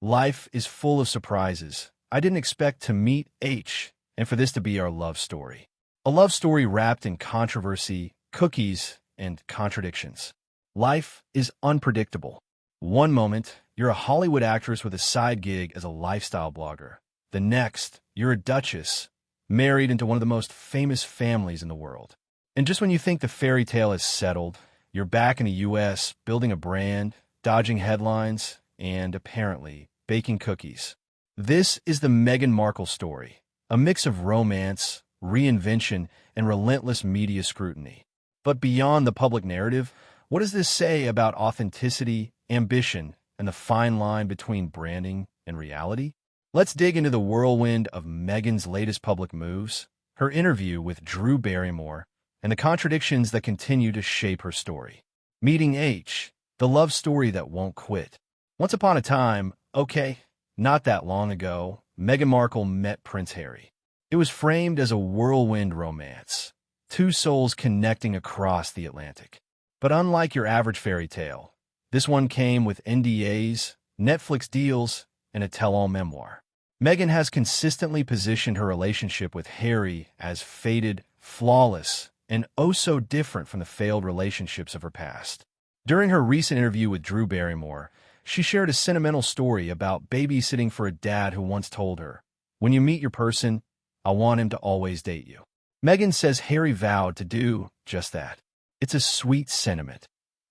Life is full of surprises. I didn't expect to meet H and for this to be our love story. A love story wrapped in controversy, cookies, and contradictions. Life is unpredictable. One moment, you're a Hollywood actress with a side gig as a lifestyle blogger. The next, you're a duchess, married into one of the most famous families in the world. And just when you think the fairy tale is settled, you're back in the US, building a brand, dodging headlines, and apparently baking cookies. This is the Meghan Markle story, a mix of romance, reinvention, and relentless media scrutiny. But beyond the public narrative, what does this say about authenticity, ambition, and the fine line between branding and reality? Let's dig into the whirlwind of Meghan's latest public moves, her interview with Drew Barrymore, and the contradictions that continue to shape her story. Meeting H, the love story that won't quit. Once upon a time, not that long ago, Meghan Markle met Prince Harry. It was framed as a whirlwind romance, two souls connecting across the Atlantic. But unlike your average fairy tale, this one came with NDAs, Netflix deals, and a tell-all memoir. Meghan has consistently positioned her relationship with Harry as fated, flawless, and oh so different from the failed relationships of her past. During her recent interview with Drew Barrymore, she shared a sentimental story about babysitting for a dad who once told her, "When you meet your person, I want him to always date you." Meghan says Harry vowed to do just that. It's a sweet sentiment,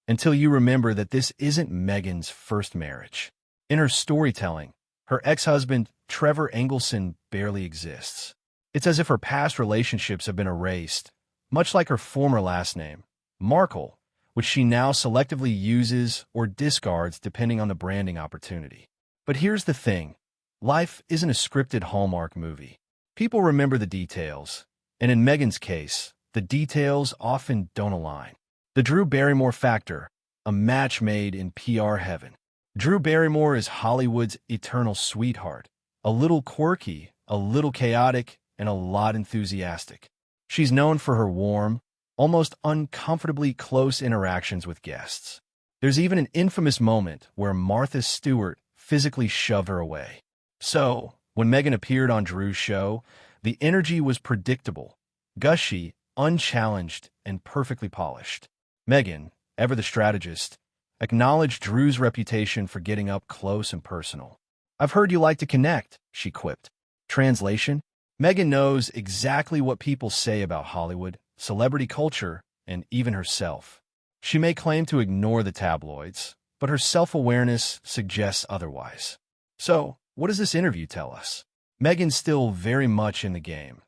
until you remember that this isn't Meghan's first marriage. In her storytelling, her ex-husband, Trevor Engelson, barely exists. It's as if her past relationships have been erased, much like her former last name, Markle, which she now selectively uses or discards depending on the branding opportunity. But here's the thing. Life isn't a scripted Hallmark movie. People remember the details, and in Meghan's case, the details often don't align. The Drew Barrymore factor, a match made in PR heaven. Drew Barrymore is Hollywood's eternal sweetheart, a little quirky, a little chaotic, and a lot enthusiastic. She's known for her warm, almost uncomfortably close interactions with guests. There's even an infamous moment where Martha Stewart physically shoved her away. So, when Meghan appeared on Drew's show, the energy was predictable, gushy, unchallenged, and perfectly polished. Meghan, ever the strategist, acknowledged Drew's reputation for getting up close and personal. "I've heard you like to connect," she quipped. Translation: Meghan knows exactly what people say about Hollywood, celebrity culture, and even herself. She may claim to ignore the tabloids, but her self-awareness suggests otherwise. So, what does this interview tell us? Meghan's still very much in the game,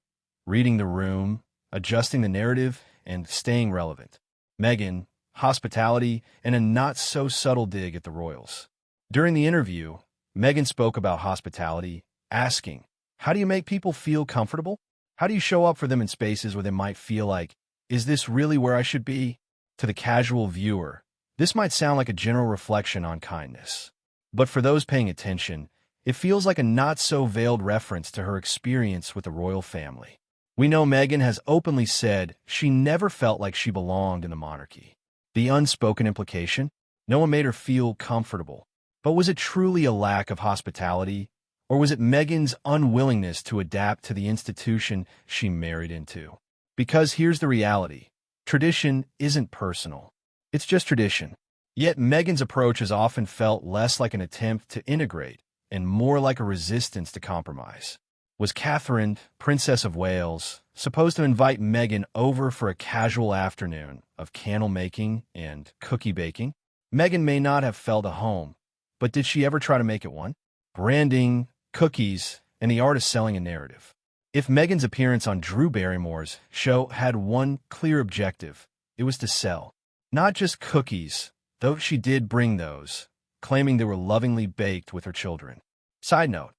reading the room, adjusting the narrative, and staying relevant. Meghan, hospitality, and a not-so-subtle dig at the royals. During the interview, Meghan spoke about hospitality, asking, "How do you make people feel comfortable? How do you show up for them in spaces where they might feel like, is this really where I should be?" To the casual viewer, this might sound like a general reflection on kindness. But for those paying attention, it feels like a not-so-veiled reference to her experience with the royal family. We know Meghan has openly said she never felt like she belonged in the monarchy. The unspoken implication? No one made her feel comfortable. But was it truly a lack of hospitality? Or was it Meghan's unwillingness to adapt to the institution she married into? Because here's the reality. Tradition isn't personal. It's just tradition. Yet Meghan's approach has often felt less like an attempt to integrate and more like a resistance to compromise. Was Catherine, Princess of Wales, supposed to invite Meghan over for a casual afternoon of candle making and cookie baking? Meghan may not have felt a home, but did she ever try to make it one? Branding, cookies, and the art of selling a narrative. If Meghan's appearance on Drew Barrymore's show had one clear objective, it was to sell. Not just cookies, though she did bring those, claiming they were lovingly baked with her children. Side note,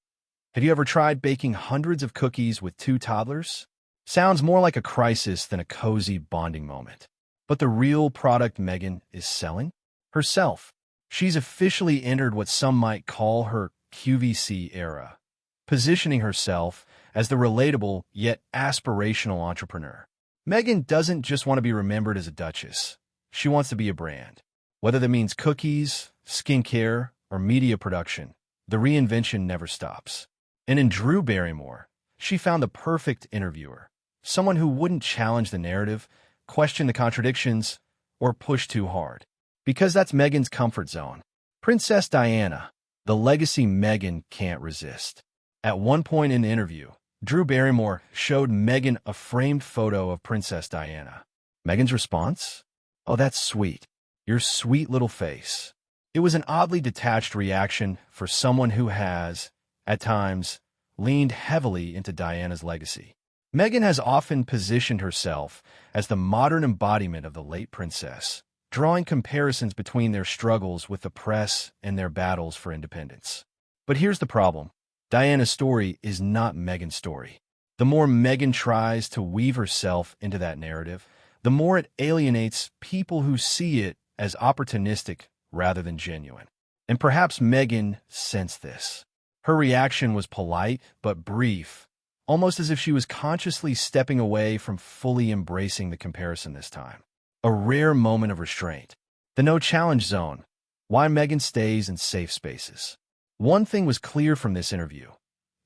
have you ever tried baking hundreds of cookies with 2 toddlers? Sounds more like a crisis than a cozy bonding moment. But the real product Meghan is selling? Herself. She's officially entered what some might call her QVC era, positioning herself as the relatable yet aspirational entrepreneur. Meghan doesn't just want to be remembered as a duchess. She wants to be a brand. Whether that means cookies, skincare, or media production, the reinvention never stops. And in Drew Barrymore, she found the perfect interviewer, someone who wouldn't challenge the narrative, question the contradictions, or push too hard. Because that's Meghan's comfort zone. Princess Diana, the legacy Meghan can't resist. At one point in the interview, Drew Barrymore showed Meghan a framed photo of Princess Diana. Meghan's response? "Oh, that's sweet. Your sweet little face." It was an oddly detached reaction for someone who has, at times, leaned heavily into Diana's legacy. Meghan has often positioned herself as the modern embodiment of the late princess, drawing comparisons between their struggles with the press and their battles for independence. But here's the problem. Diana's story is not Meghan's story. The more Meghan tries to weave herself into that narrative, the more it alienates people who see it as opportunistic rather than genuine. And perhaps Meghan sensed this. Her reaction was polite but brief, almost as if she was consciously stepping away from fully embracing the comparison this time. A rare moment of restraint. The no-challenge zone. Why Meghan stays in safe spaces. One thing was clear from this interview.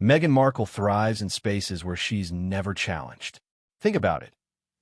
Meghan Markle thrives in spaces where she's never challenged. Think about it.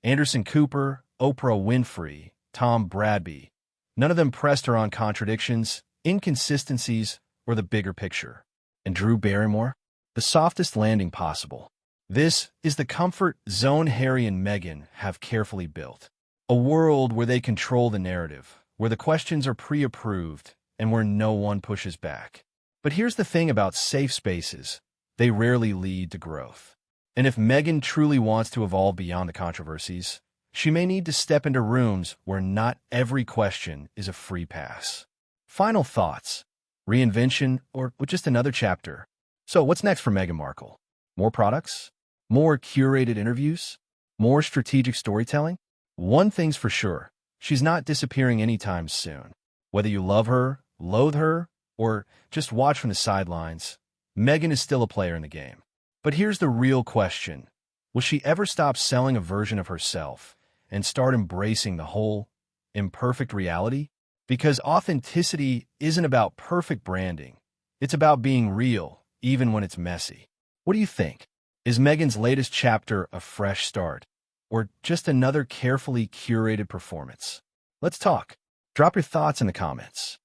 Anderson Cooper, Oprah Winfrey, Tom Bradby. None of them pressed her on contradictions, inconsistencies, or the bigger picture. And Drew Barrymore? The softest landing possible. This is the comfort zone Harry and Meghan have carefully built. A world where they control the narrative, where the questions are pre-approved, and where no one pushes back. But here's the thing about safe spaces. They rarely lead to growth. And if Meghan truly wants to evolve beyond the controversies, she may need to step into rooms where not every question is a free pass. Final thoughts. Reinvention or just another chapter? So what's next for Meghan Markle? More products? More curated interviews? More strategic storytelling? One thing's for sure. She's not disappearing anytime soon. Whether you love her, loathe her, or just watch from the sidelines, Meghan is still a player in the game. But here's the real question. Will she ever stop selling a version of herself and start embracing the whole, imperfect reality? Because authenticity isn't about perfect branding. It's about being real, even when it's messy. What do you think? Is Meghan's latest chapter a fresh start, or just another carefully curated performance? Let's talk. Drop your thoughts in the comments.